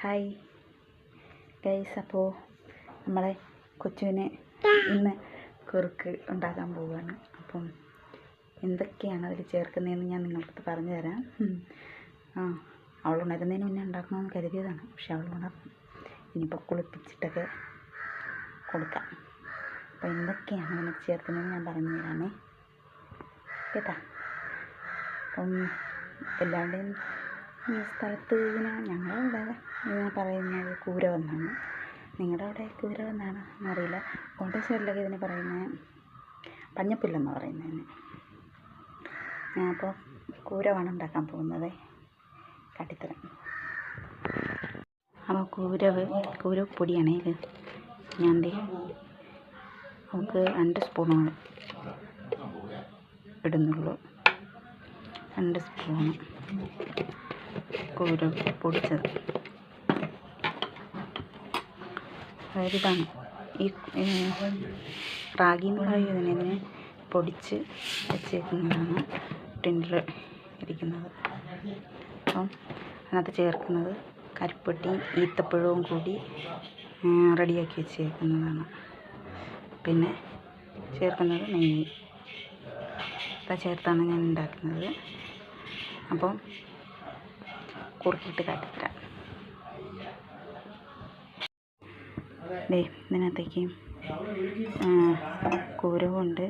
Hi guys, അപ്പോൾ നമ്മളെ കൊച്ചുവിന് ഇന്ന് കുറുക്ക് ഉണ്ടാക്കാൻ പോവുകയാണ്. അപ്പം എന്തൊക്കെയാണ് അതിൽ ചേർക്കുന്നതെന്ന് ഞാൻ നിങ്ങൾക്ക് പറഞ്ഞു തരാം. അവൾ ഉണരുന്നതിന് മുന്നേ ഉണ്ടാക്കണമെന്ന് കരുതിയതാണ്, പക്ഷെ അവൾ ഉണർന്നു. ഇനിയിപ്പോൾ കുളിപ്പിച്ചിട്ടൊക്കെ കൊടുക്കാം. അപ്പോൾ എന്തൊക്കെയാണ് അതിന് ചേർക്കുന്നതെന്ന് ഞാൻ പറഞ്ഞു തരാമേ കേട്ടാ. അപ്പം എല്ലാവരുടെയും ഈ സ്ഥലത്ത് ഞങ്ങളുടെ ഇവിടെ പറയുന്നത് കൂരവെന്നാണ്, നിങ്ങളുടെ അവിടെ കൂരവെന്നാണ് എന്നറിയില്ല. കോട്ടയം സൈഡിലൊക്കെ ഇതിന് പറയുന്നത് പഞ്ഞപ്പുല്ലെന്ന് പറയുന്നതിന്. അപ്പോൾ കൂരവാണ് ഉണ്ടാക്കാൻ പോകുന്നത്, കാട്ടിത്തരാം. അപ്പോൾ കൂരവ് പൊടിയാണ് ഇത്. ഞാൻ നമുക്ക് 2 സ്പൂണോളം ഇടുന്നുള്ളൂ. 2 സ്പൂണ് കൂര പൊടിച്ചത്. അതായത് ഇതാണ് ഈ റാഗി എന്ന് പറയുന്നതിന് ഇതിനെ പൊടിച്ച് വെച്ചേക്കുന്നതാണ് ടിന്നിൽ ഇരിക്കുന്നത്. അപ്പം അതിനകത്ത് ചേർക്കുന്നത് കരിപ്പട്ടിയും ഈത്തപ്പഴവും കൂടി റെഡിയാക്കി വെച്ചേക്കുന്നതാണ്. പിന്നെ ചേർക്കുന്നത് നെയ്യ്. ഇതൊക്കെ ചേർത്താണ് ഞാൻ ഉണ്ടാക്കുന്നത്. അപ്പം കുറുക്കിയിട്ട് കാട്ടിത്തരാം. ഇതിനകത്തേക്ക് കൂരവുണ്ട്,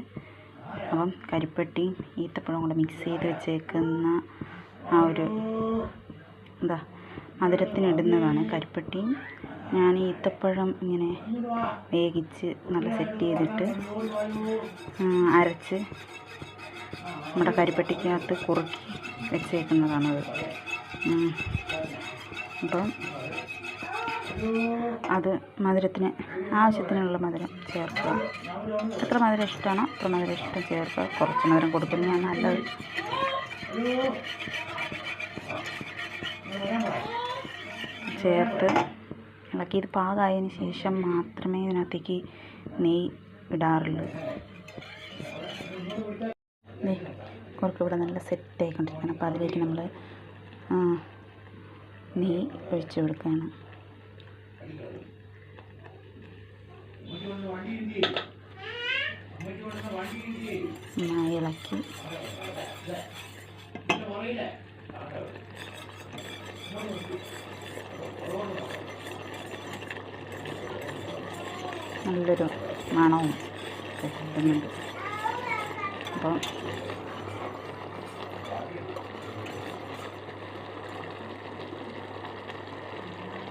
അപ്പം കരിപ്പട്ടിയും ഈത്തപ്പഴവും കൂടെ മിക്സ് ചെയ്ത് വെച്ചേക്കുന്ന ആ ഒരു മധുരത്തിനിടുന്നതാണ്. കരിപ്പട്ടിയും ഞാൻ ഈത്തപ്പഴം ഇങ്ങനെ വേവിച്ച് നല്ല സെറ്റ് ചെയ്തിട്ട് അരച്ച് നമ്മുടെ കരിപ്പട്ടിക്കകത്ത് കുറുക്കി വെച്ചേക്കുന്നതാണത്. അപ്പം അത് മധുരത്തിന് ആവശ്യത്തിനുള്ള മധുരം ചേർക്കുക. എത്ര മധുരം ഇഷ്ടമാണോ അത്ര മധുരം ഇഷ്ടം ചേർക്കുക. കുറച്ച് മധുരം കൊടുക്കുന്നതാണ് നല്ലത്. ചേർത്ത് ഇളക്കി ഇത് പാകമായതിന് ശേഷം മാത്രമേ ഇതിനകത്തേക്ക് നെയ്യ് ഇടാറുള്ളൂ. കുറുക്ക് ഇവിടെ നല്ല സെറ്റായിക്കൊണ്ടിരിക്കണം. അപ്പോൾ അതിലേക്ക് നമ്മൾ നെയ്യ് ഒഴിച്ചു കൊടുക്കുകയാണ്. നന്നായി ഇളക്കി നല്ലൊരു മണവും കിട്ടുന്നുണ്ട്. അപ്പോൾ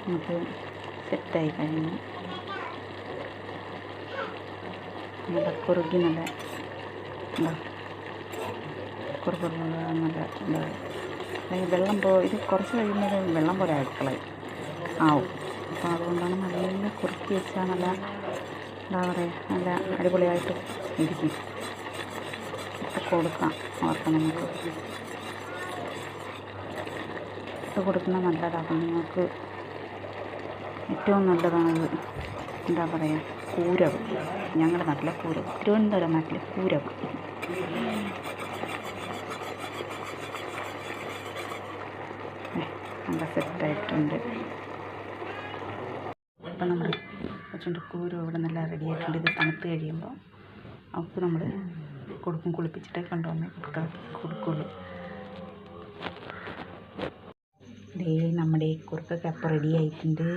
നമുക്ക് സെറ്റായി കഴിഞ്ഞു. നല്ല കുറുകി നല്ല അല്ലെങ്കിൽ വെള്ളം ഇത് കുറച്ച് കഴിയുമ്പോൾ വെള്ളം പോലെ അടുക്കളയും ആവും. അപ്പോൾ അതുകൊണ്ടാണ് നല്ല കുറുക്കി വെച്ചാൽ നല്ല നല്ല അടിപൊളിയായിട്ട് ഇരിക്കും. ഇട്ട് കൊടുക്കാം അവർക്ക്. നമുക്ക് ഇട്ട് കൊടുക്കുന്നത് നല്ലതാണ്. നിങ്ങൾക്ക് ഏറ്റവും നല്ലതാണത്. കൂരവ്. ഞങ്ങളുടെ നാട്ടിലെ കൂരവ്, തിരുവനന്തപുരം നാട്ടിലെ കൂരവ്. നല്ല സെറ്റായിട്ടുണ്ട്. അപ്പം നമ്മൾ വെച്ചുകൊണ്ട് കൂരവ് ഇവിടെ നല്ല റെഡിയായിട്ടുണ്ട്. ഇത് തണുത്ത് കഴിയുമ്പോൾ അവർക്ക് നമ്മൾ കുളിപ്പിച്ചിട്ടേ കൊണ്ടുവന്ന് കൊടുക്കുള്ളൂ. നമ്മുടെ കുറുക്കൊക്കെ അപ്പം റെഡി ആയിട്ടുണ്ട്.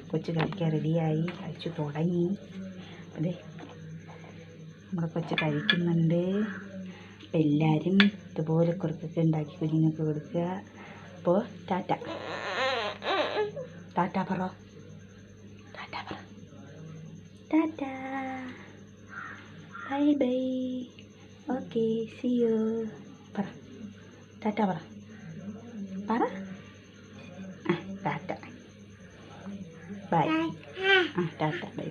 കൊച്ചു കഴിക്കാൻ റെഡിയായി, കഴിച്ചു തുടങ്ങി. അതെ, നമ്മുടെ കൊച്ചു കഴിക്കുന്നുണ്ട്. അപ്പം എല്ലാവരും ഇതുപോലെ കുറുക്കൊക്കെ ഉണ്ടാക്കി കുഞ്ഞുങ്ങൾക്ക് കൊടുക്കുക. അപ്പോൾ ടാറ്റ പറ, tata, bye bye, okay, see you പറ, ടാറ്റ പറ ടാറ്റ, ബൈ, ടാറ്റ, ബൈ.